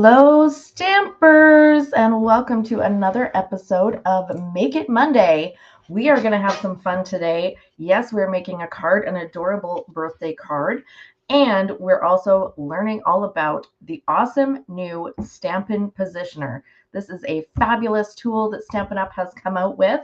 Hello, Stampers, and welcome to another episode of Make It Monday. We are going to have some fun today. Yes, we're making a card, an adorable birthday card, and we're also learning all about the awesome new Stampin Positioner. This is a fabulous tool that Stampin Up has come out with,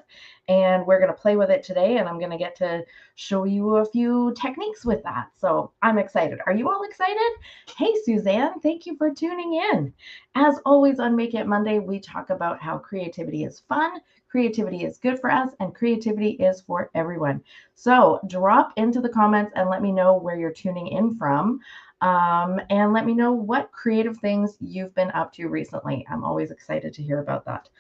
and we're going to play with it today, and I'm going to get to show you a few techniques with that. So I'm excited. Are you all excited? Hey, Suzanne, thank you for tuning in. As always on Make It Monday, we talk about how creativity is fun, creativity is good for us, and creativity is for everyone. So drop into the comments and let me know where you're tuning in from. And let me know what creative things you've been up to recently. I'm always excited to hear about that.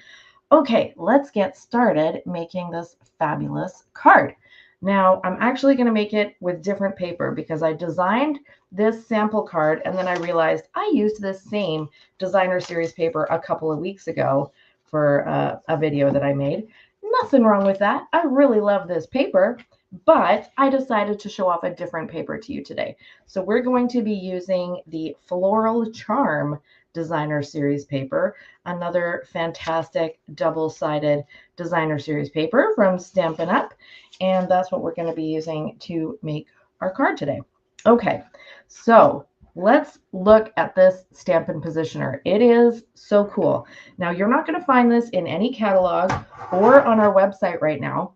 Okay, let's get started making this fabulous card. Now, I'm actually going to make it with different paper because I designed this sample card and then I realized I used this same designer series paper a couple of weeks ago for a video that I made. Nothing wrong with that. I really love this paper, but I decided to show off a different paper to you today. So we're going to be using the Floral Charm designer series paper, another fantastic double-sided designer series paper from Stampin' Up, and that's what we're going to be using to make our card today. Okay, so let's look at this Stampin' Positioner. It is so cool. Now, you're not going to find this in any catalog or on our website right now.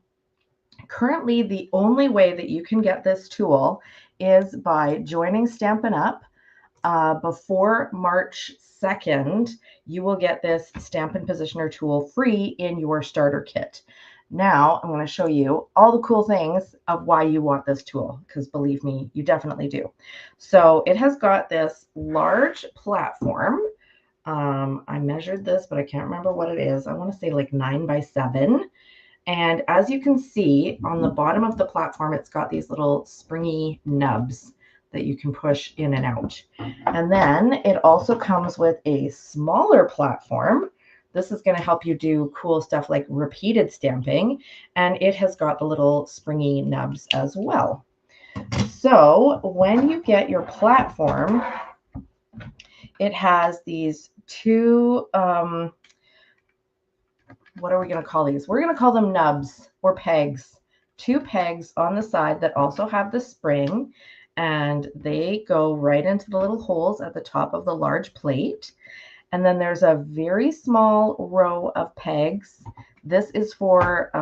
Currently, the only way that you can get this tool is by joining Stampin' Up. Before March 2nd, you will get this Stampin' Positioner tool free in your starter kit. Now, I'm going to show you all the cool things of why you want this tool, because believe me, you definitely do. So it has got this large platform. I measured this, but I can't remember what it is. I want to say like 9 by 7. And as you can see on the bottom of the platform, it's got these little springy nubs that you can push in and out. And then it also comes with a smaller platform. This is going to help you do cool stuff like repeated stamping. And it has got the little springy nubs as well. So when you get your platform, it has these two, what are we going to call these? We're going to call them nubs or pegs. 2 pegs on the side that also have the spring, and they go right into the little holes at the top of the large plate. And then there's a very small row of pegs. This is for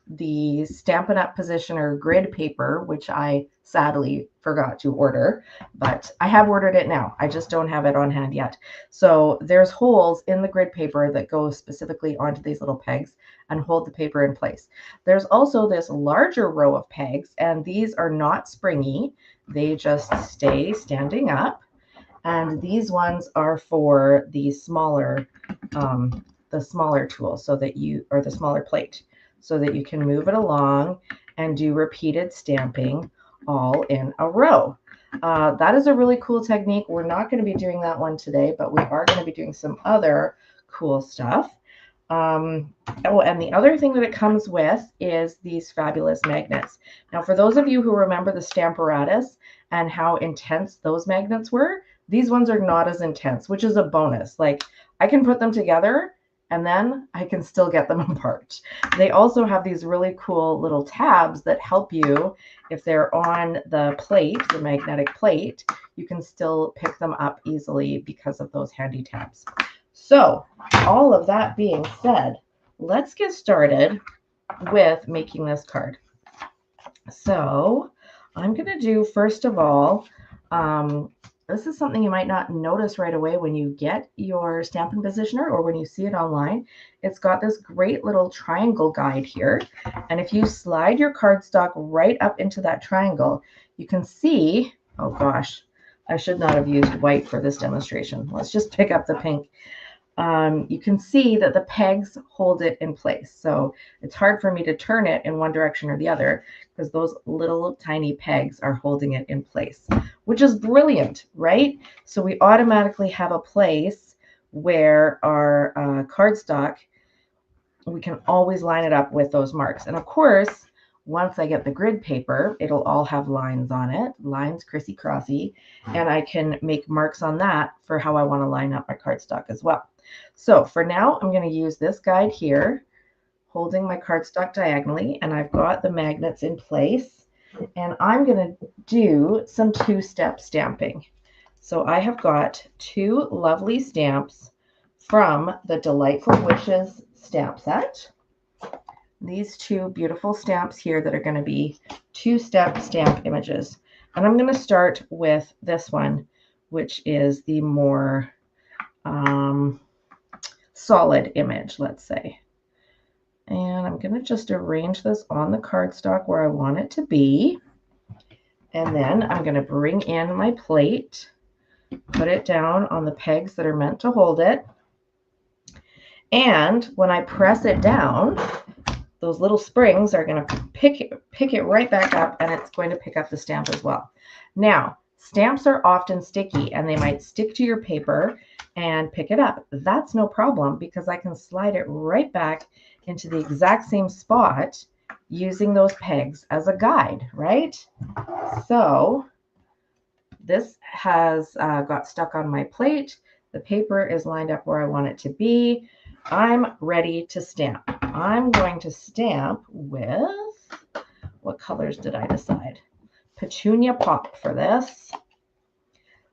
the Stampin' Up! Positioner grid paper, which I sadly forgot to order, but I have ordered it now. I just don't have it on hand yet. So there's holes in the grid paper that go specifically onto these little pegs and hold the paper in place. There's also this larger row of pegs, and these are not springy. They just stay standing up. And these ones are for the smaller tool, so that you, or the smaller plate, so that you can move it along and do repeated stamping all in a row. That is a really cool technique. We're not going to be doing that one today, but we are going to be doing some other cool stuff. Oh, and the other thing that it comes with is these fabulous magnets. Now, for those of you who remember the Stamparatus and how intense those magnets were, these ones are not as intense, which is a bonus. Like, I can put them together and then I can still get them apart. They also have these really cool little tabs that help you, if they're on the plate, the magnetic plate, you can still pick them up easily because of those handy tabs. So all of that being said, let's get started with making this card. So I'm going to do, first of all, this is something you might not notice right away when you get your Stampin' Positioner or when you see it online. It's got this great little triangle guide here. And if you slide your cardstock right up into that triangle, you can see, oh gosh, I should not have used white for this demonstration. Let's just pick up the pink. You can see that the pegs hold it in place. So it's hard for me to turn it in one direction or the other because those little tiny pegs are holding it in place, which is brilliant, right? So we automatically have a place where our cardstock, we can always line it up with those marks. And of course, once I get the grid paper, it'll all have lines on it, lines crissy-crossy, and I can make marks on that for how I want to line up my cardstock as well. So for now, I'm going to use this guide here, holding my cardstock diagonally, and I've got the magnets in place, and I'm going to do some two-step stamping. So I have got two lovely stamps from the Delightful Wishes stamp set. These two beautiful stamps here that are going to be two-step stamp images. And I'm going to start with this one, which is the more solid image, let's say. And I'm going to just arrange this on the cardstock where I want it to be. And then I'm going to bring in my plate, put it down on the pegs that are meant to hold it. And when I press it down, those little springs are going to pick it right back up, and it's going to pick up the stamp as well. Now, stamps are often sticky, and they might stick to your paper and pick it up. That's no problem because I can slide it right back into the exact same spot using those pegs as a guide, right? So this has got stuck on my plate. The paper is lined up where I want it to be. I'm ready to stamp. I'm going to stamp with, what colors did I decide? Petunia Pop for this.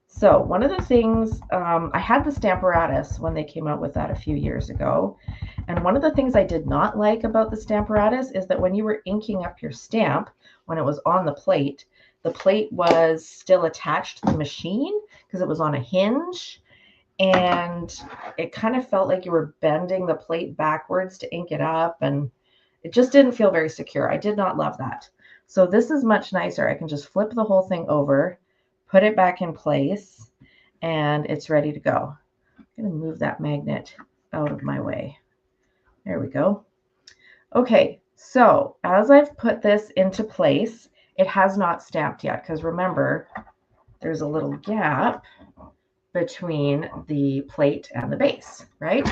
So one of the things, I had the Stamparatus when they came out with that a few years ago. And one of the things I did not like about the Stamparatus is that when you were inking up your stamp, when it was on the plate was still attached to the machine because it was on a hinge. And it kind of felt like you were bending the plate backwards to ink it up, and it just didn't feel very secure. I did not love that. So this is much nicer. I can just flip the whole thing over, put it back in place, and it's ready to go. I'm going to move that magnet out of my way. There we go. Okay, so as I've put this into place, it has not stamped yet because remember, there's a little gap between the plate and the base, right?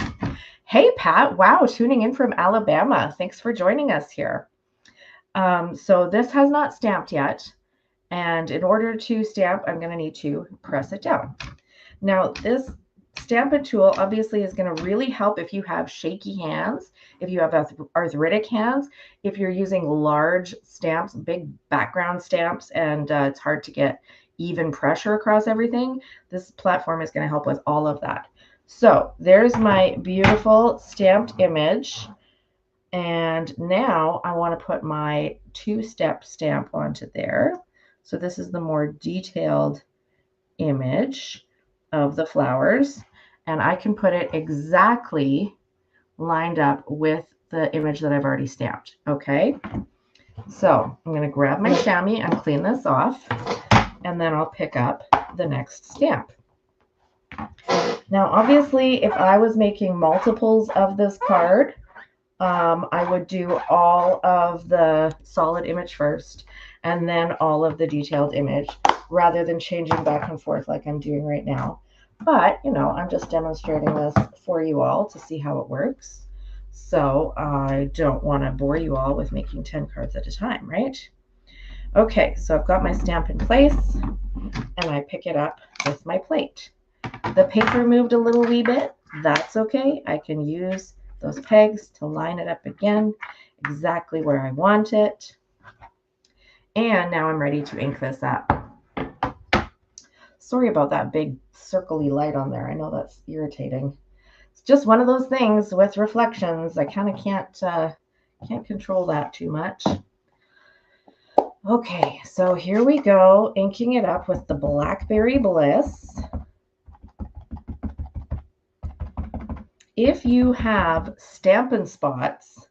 Hey, Pat. Wow, tuning in from Alabama. Thanks for joining us here. So this has not stamped yet. And in order to stamp, I'm going to need to press it down. Now, this Stampin' tool obviously is going to really help if you have shaky hands, if you have arthritic hands, if you're using large stamps, big background stamps, and it's hard to get even pressure across everything. This platform is going to help with all of that. So there's my beautiful stamped image. And now I want to put my two-step stamp onto there. So this is the more detailed image of the flowers. And I can put it exactly lined up with the image that I've already stamped. Okay. So I'm going to grab my chamois and clean this off. And then I'll pick up the next stamp. Now, obviously, if I was making multiples of this card, I would do all of the solid image first and then all of the detailed image rather than changing back and forth like I'm doing right now. But, you know, I'm just demonstrating this for you all to see how it works. So I don't want to bore you all with making 10 cards at a time, right? Okay, so I've got my stamp in place and I pick it up with my plate. The paper moved a little wee bit. That's okay. I can use those pegs to line it up again exactly where I want it. And now I'm ready to ink this up. Sorry about that big circle-y light on there. I know that's irritating. It's just one of those things with reflections. I kind of can't control that too much. Okay, so here we go, inking it up with the Blackberry Bliss. If you have Stampin' Spots,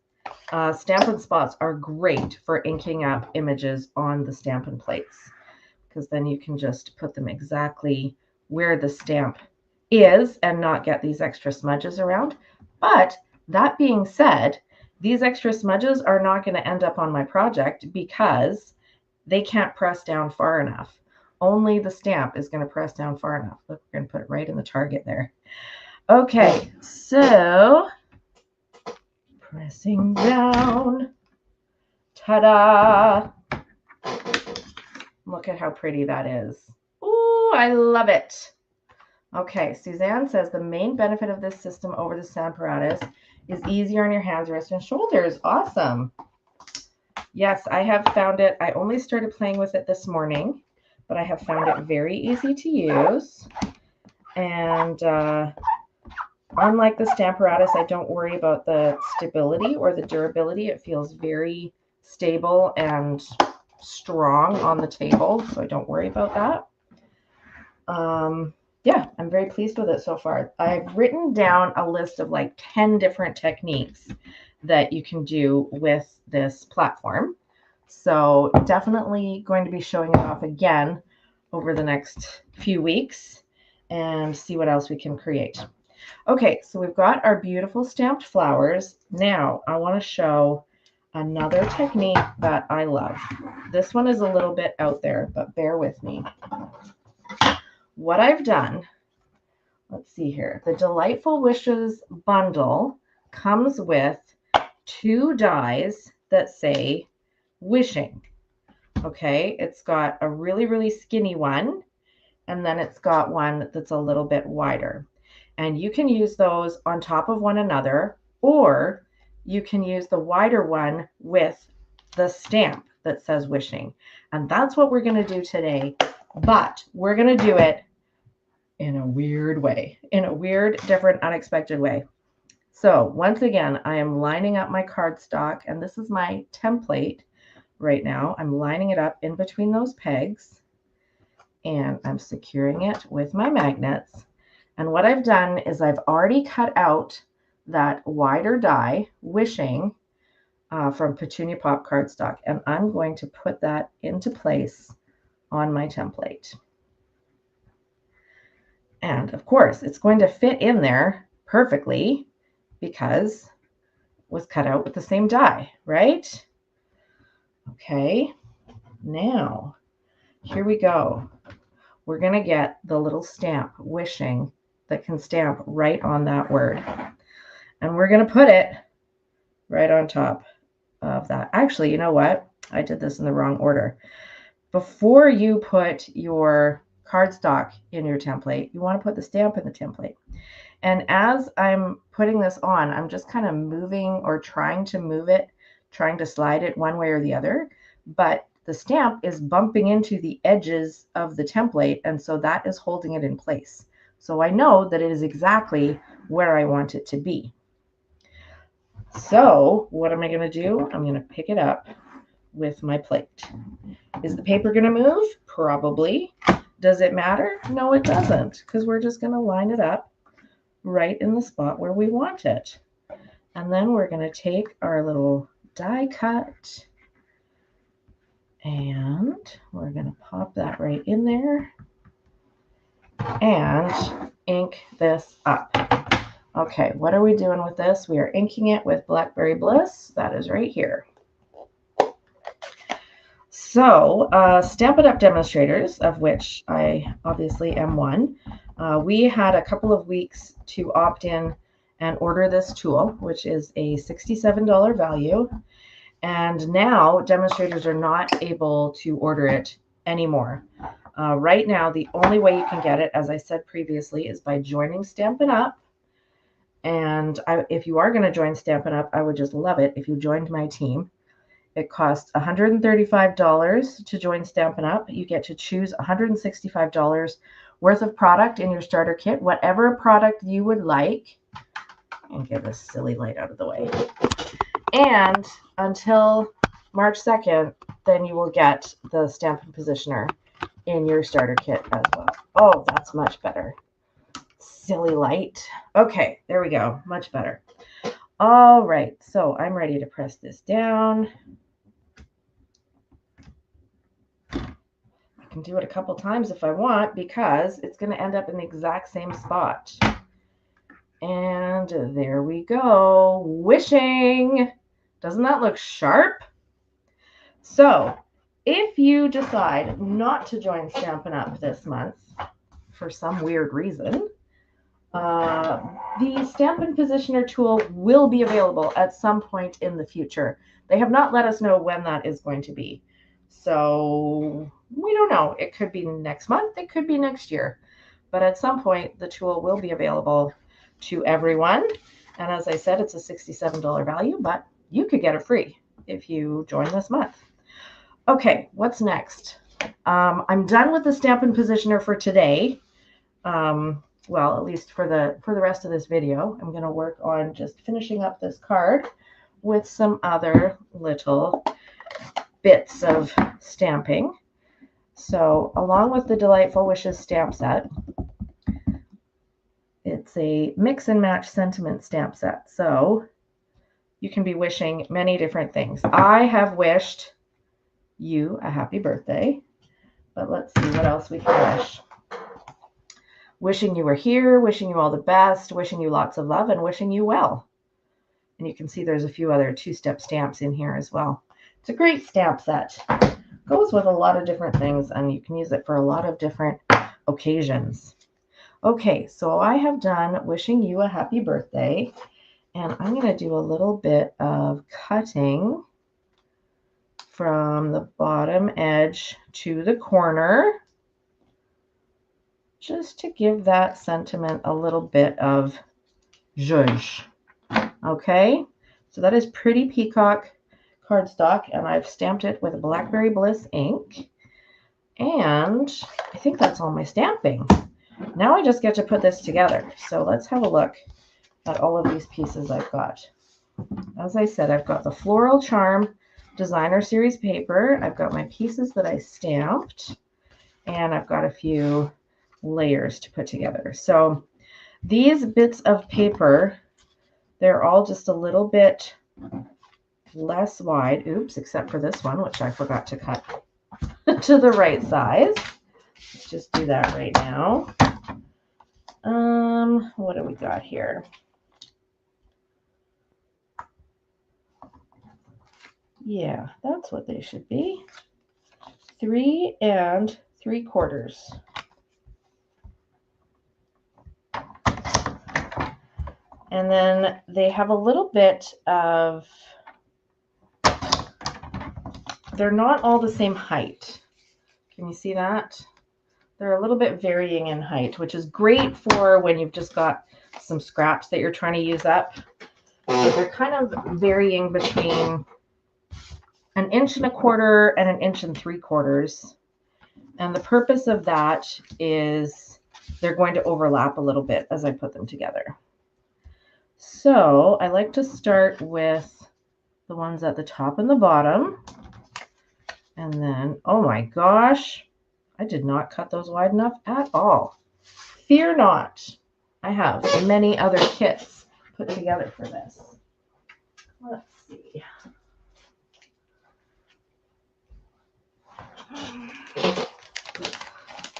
Stampin' Spots are great for inking up images on the Stampin' plates, because then you can just put them exactly where the stamp is and not get these extra smudges around. But that being said, these extra smudges are not going to end up on my project because they can't press down far enough. Only the stamp is going to press down far enough. Look, we're going to put it right in the target there. Okay, so pressing down, Ta-da! Look at how pretty that is. Ooh, I love it. Okay, Suzanne says the main benefit of this system over the Stamparatus is easier on your hands, wrists, and shoulders. Awesome. Yes, I have found it. I only started playing with it this morning, but I have found it very easy to use. And unlike the Stamparatus, I don't worry about the stability or the durability. It feels very stable and strong on the table, so I don't worry about that. Yeah, I'm very pleased with it so far. I've written down a list of like 10 different techniques that you can do with this platform. So definitely going to be showing it off again over the next few weeks and see what else we can create. Okay, so we've got our beautiful stamped flowers. Now I want to show another technique that I love. This one is a little bit out there, but bear with me. What I've done, let's see here. The Delightful Wishes bundle comes with 2 dies that say wishing. Okay, it's got a really, really skinny one, and then it's got one that's a little bit wider. And you can use those on top of one another, or you can use the wider one with the stamp that says wishing. And that's what we're going to do today, but we're going to do it in a weird way, in a weird, different, unexpected way. So once again, I am lining up my cardstock, and this is my template right now. I'm lining it up in between those pegs, and I'm securing it with my magnets. And what I've done is I've already cut out that wider die, wishing, from Petunia Pop cardstock, and I'm going to put that into place on my template. And of course, it's going to fit in there perfectly because it was cut out with the same die, right? Okay, now here we go. We're going to get the little stamp, wishing, that can stamp right on that word. And we're going to put it right on top of that. Actually, you know what? I did this in the wrong order. Before you put your cardstock in your template, you want to put the stamp in the template. And as I'm putting this on, I'm just kind of moving or trying to move it, trying to slide it one way or the other. But the stamp is bumping into the edges of the template, and so that is holding it in place. So I know that it is exactly where I want it to be. So what am I going to do? I'm going to pick it up with my plate. Is the paper going to move? Probably. Does it matter? No, it doesn't, because we're just going to line it up right in the spot where we want it. And then we're going to take our little die cut and we're going to pop that right in there and ink this up. Okay, what are we doing with this? We are inking it with Blackberry Bliss. That is right here. So, Stampin' Up! Demonstrators, of which I obviously am one, we had a couple of weeks to opt in and order this tool, which is a $67 value. And now demonstrators are not able to order it anymore. Right now, the only way you can get it, as I said previously, is by joining Stampin' Up! And if you are going to join Stampin' Up!, I would just love it if you joined my team. It costs $135 to join Stampin' Up! You get to choose $165 worth of product in your starter kit, whatever product you would like. And get this silly light out of the way. And until March 2nd, then you will get the Stampin' Positioner in your starter kit as well. Oh, that's much better. Silly light. Okay, there we go. Much better. All right, so I'm ready to press this down. I can do it a couple times if I want, because it's going to end up in the exact same spot. And there we go. Wishing. Doesn't that look sharp? So if you decide not to join Stampin' Up! This month for some weird reason, The Stampin' Positioner tool will be available at some point in the future. They have not let us know when that is going to be. So we don't know. It could be next month. It could be next year. But at some point, the tool will be available to everyone. And as I said, it's a $67 value, but you could get it free if you join this month. Okay, what's next? I'm done with the Stampin' Positioner for today. Well, at least for the rest of this video. I'm going to work on just finishing up this card with some other little bits of stamping. So along with the Delightful Wishes stamp set, it's a mix and match sentiment stamp set. So you can be wishing many different things. I have wished you a happy birthday, but let's see what else we can wish. Wishing you were here, wishing you all the best, wishing you lots of love, and wishing you well. And you can see there's a few other two-step stamps in here as well. It's a great stamp set. Goes with a lot of different things, and you can use it for a lot of different occasions. Okay, so I have done wishing you a happy birthday, and I'm going to do a little bit of cutting from the bottom edge to the corner, just to give that sentiment a little bit of zhuzh. Okay, so that is Pretty Peacock cardstock, and I've stamped it with Blackberry Bliss ink. And I think that's all my stamping. Now I just get to put this together. So let's have a look at all of these pieces I've got. As I said, I've got the Floral Charm Designer Series paper. I've got my pieces that I stamped, and I've got a few layers to put together. So these bits of paper, they're all just a little bit less wide. Oops, except for this one, which I forgot to cut to the right size. Let's just do that right now. What do we got here? Yeah, that's what they should be. 3 3/4. And then they have a little bit of, they're not all the same height. Can you see that? They're a little bit varying in height, which is great for when you've just got some scraps that you're trying to use up. So they're kind of varying between 1 1/4 and 1 3/4. And the purpose of that is they're going to overlap a little bit as I put them together. So I like to start with the ones at the top and the bottom. And then, oh my gosh, I did not cut those wide enough at all. Fear not. I have many other kits put together for this. Let's see.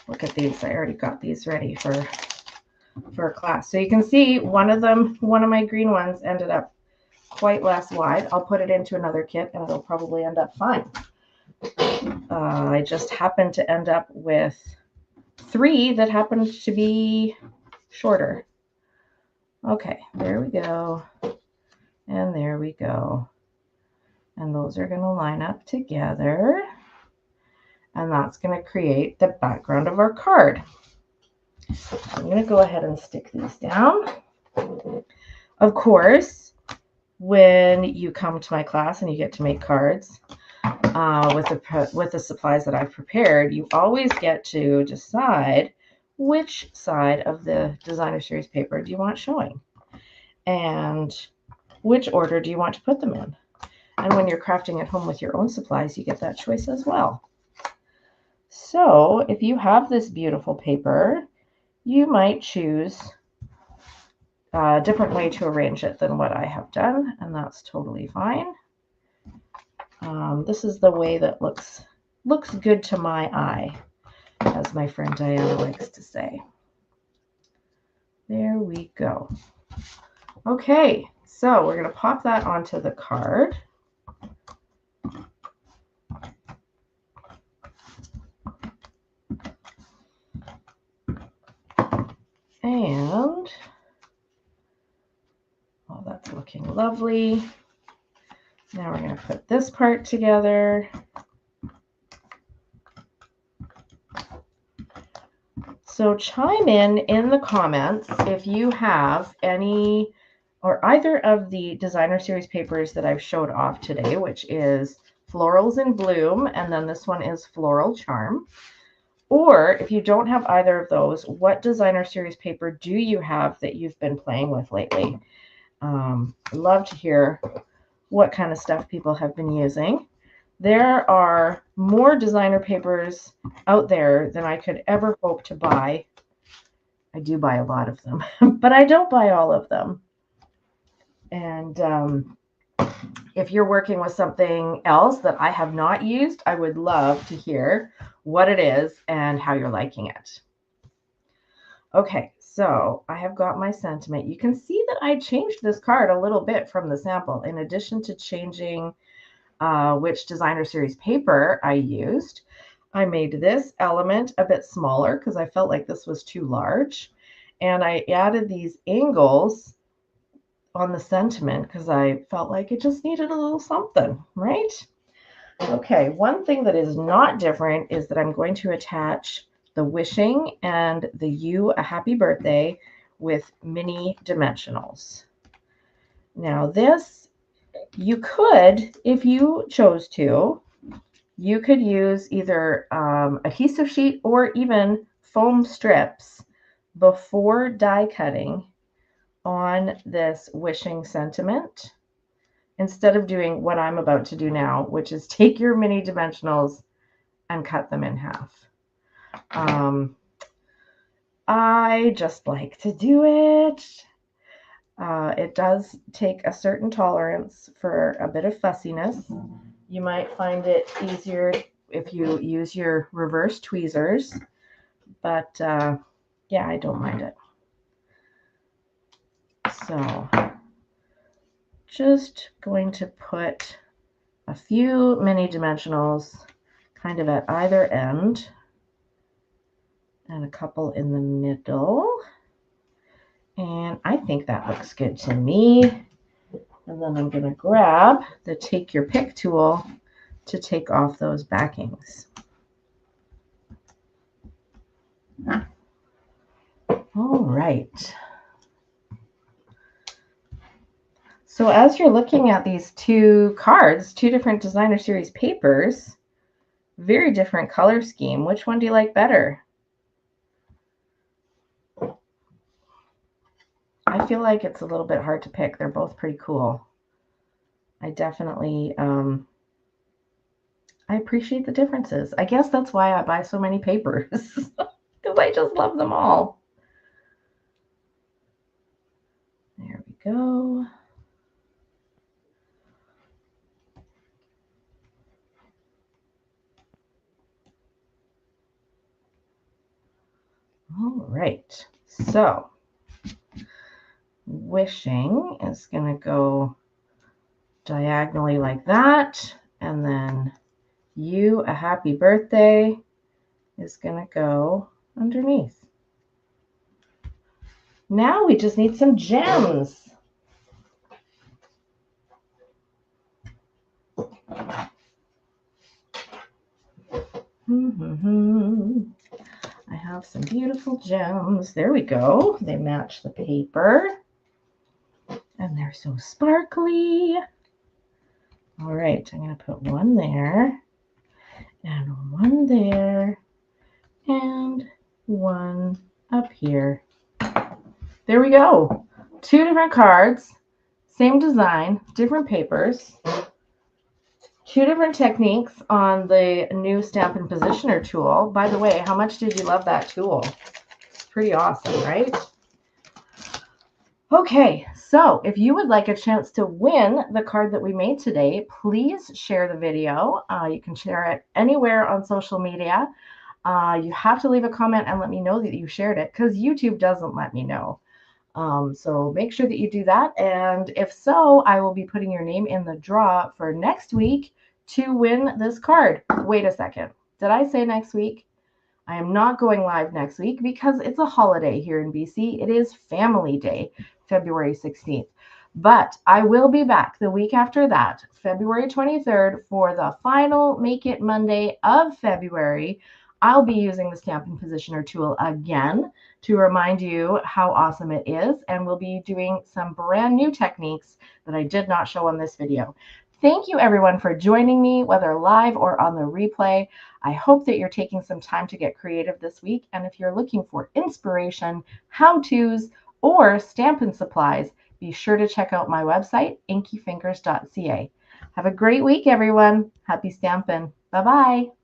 Look at these. I already got these ready for class. So you can see one of my green ones ended up quite less wide. I'll put it into another kit and it'll probably end up fine. I just happened to end up with 3 that happened to be shorter. Okay, there we go. And there we go. And those are going to line up together. And that's going to create the background of our card. So I'm going to go ahead and stick these down. Of course, when you come to my class and you get to make cards with the supplies that I've prepared, you always get to decide which side of the Designer Series paper do you want showing and which order do you want to put them in. And when you're crafting at home with your own supplies, you get that choice as well. So if you have this beautiful paper, you might choose a different way to arrange it than what I have done, and that's totally fine. This is the way that looks good to my eye, as my friend Diana likes to say. There we go. Okay, so we're going to pop that onto the card. And Oh, that's looking lovely. Now we're going to put this part together. So chime in the comments if you have any or either of the designer series papers that I've showed off today, which is Florals in Bloom, and then this one is Floral Charm. Or if you don't have either of those, what designer series paper do you have that you've been playing with lately? Love to hear what kind of stuff people have been using. There are more designer papers out there than I could ever hope to buy. I do buy a lot of them, but I don't buy all of them. And if you're working with something else that I have not used, I would love to hear what it is and how you're liking it. Okay, so I have got my sentiment. You can see that I changed this card a little bit from the sample. In addition to changing which designer series paper I used, I made this element a bit smaller because I felt like this was too large. And I added these angles on the sentiment because I felt like it just needed a little something, right? Okay, one thing that is not different is that I'm going to attach the wishing and the you a happy birthday with mini dimensionals. Now this, you could, if you chose to, you could use either adhesive sheet or even foam strips before die cutting on this wishing sentiment, instead of doing what I'm about to do now, which is take your mini dimensionals and cut them in half. I just like to do it. It does take a certain tolerance for a bit of fussiness. You might find it easier if you use your reverse tweezers, but yeah, I don't mind it. So just going to put a few mini dimensionals kind of at either end and a couple in the middle. And I think that looks good to me. And then I'm going to grab the Take Your Pick tool to take off those backings. All right. So as you're looking at these two cards, two different designer series papers, very different color scheme. Which one do you like better? I feel like it's a little bit hard to pick. They're both pretty cool. I definitely, I appreciate the differences. I guess that's why I buy so many papers, because I just love them all. There we go. All right, so wishing is going to go diagonally like that, and then you a happy birthday is going to go underneath. Now we just need some gems. I have some beautiful gems. There we go. They match the paper. And they're so sparkly. All right, I'm going to put one there, and one there, and one up here. There we go. Two different cards, same design, different papers. Two different techniques on the new Stampin Positioner tool. By the way, how much did you love that tool? It's pretty awesome, right? Okay, so if you would like a chance to win the card that we made today, please share the video. You can share it anywhere on social media. You have to leave a comment and let me know that you shared it, because YouTube doesn't let me know. So make sure that you do that. And if so, I will be putting your name in the draw for next week to win this card. Wait a second. Did I say next week? I am not going live next week because it's a holiday here in BC. It is Family Day, February 16th. But I will be back the week after that, February 23rd, for the final Make It Monday of February. I'll be using the Stampin' Positioner tool again to remind you how awesome it is, and we'll be doing some brand new techniques that I did not show on this video. Thank you everyone for joining me, whether live or on the replay. I hope that you're taking some time to get creative this week. And if you're looking for inspiration, how-tos, or Stampin' supplies, be sure to check out my website, inkyfingers.ca. Have a great week, everyone. Happy Stampin'. Bye-bye.